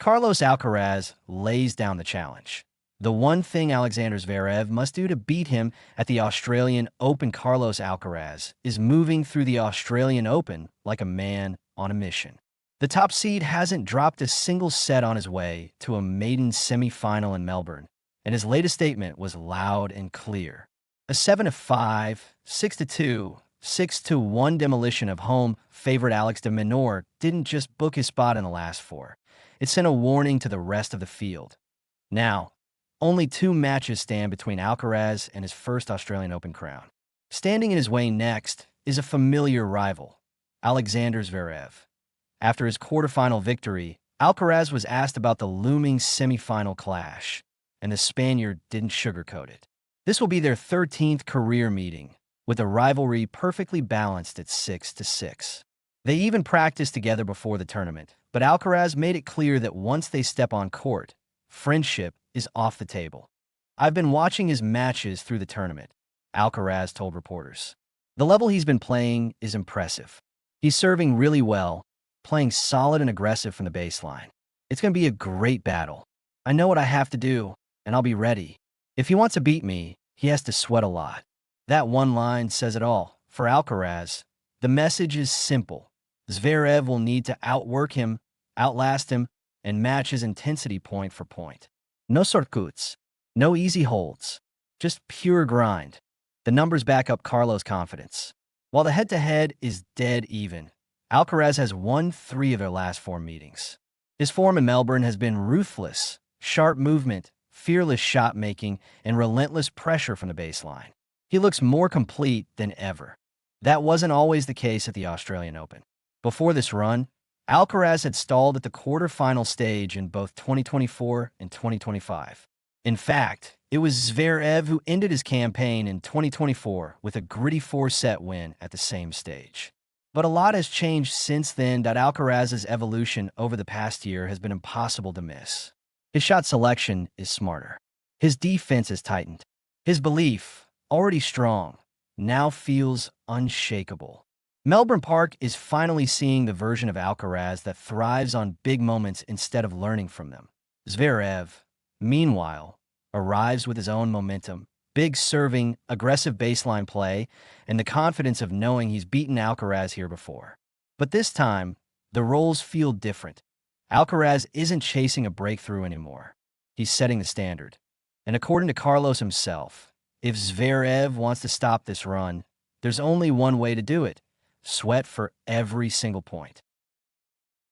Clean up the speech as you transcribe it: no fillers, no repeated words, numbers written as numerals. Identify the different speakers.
Speaker 1: Carlos Alcaraz lays down the challenge. The one thing Alexander Zverev must do to beat him at the Australian Open, Carlos Alcaraz is moving through the Australian Open like a man on a mission. The top seed hasn't dropped a single set on his way to a maiden semifinal in Melbourne, and his latest statement was loud and clear. A 7-5, 6-2, 6-1 demolition of home favorite Alex de Minaur didn't just book his spot in the last four. It sent a warning to the rest of the field. Now, only 2 matches stand between Alcaraz and his first Australian Open crown. Standing in his way next is a familiar rival, Alexander Zverev. After his quarterfinal victory, Alcaraz was asked about the looming semifinal clash, and the Spaniard didn't sugarcoat it. This will be their 13th career meeting, with the rivalry perfectly balanced at 6-6. They even practiced together before the tournament, but Alcaraz made it clear that once they step on court, friendship is off the table. "I've been watching his matches through the tournament," Alcaraz told reporters. "The level he's been playing is impressive. He's serving really well, playing solid and aggressive from the baseline. It's going to be a great battle. I know what I have to do, and I'll be ready. If he wants to beat me, he has to sweat a lot." That one line says it all. For Alcaraz, the message is simple. Zverev will need to outwork him, outlast him, and match his intensity point for point. No shortcuts, no easy holds, just pure grind. The numbers back up Carlos' confidence. While the head-to-head is dead even, Alcaraz has won 3 of their last 4 meetings. His form in Melbourne has been ruthless, sharp movement, fearless shot-making, and relentless pressure from the baseline. He looks more complete than ever. That wasn't always the case at the Australian Open. Before this run, Alcaraz had stalled at the quarterfinal stage in both 2024 and 2025. In fact, it was Zverev who ended his campaign in 2024 with a gritty 4-set win at the same stage. But a lot has changed since then. Alcaraz's evolution over the past year has been impossible to miss. His shot selection is smarter. His defense is tightened. His belief, already strong, now feels unshakable. Melbourne Park is finally seeing the version of Alcaraz that thrives on big moments instead of learning from them. Zverev, meanwhile, arrives with his own momentum, big serving, aggressive baseline play, and the confidence of knowing he's beaten Alcaraz here before. But this time, the roles feel different. Alcaraz isn't chasing a breakthrough anymore. He's setting the standard. And according to Carlos himself, if Zverev wants to stop this run, there's only one way to do it: sweat for every single point.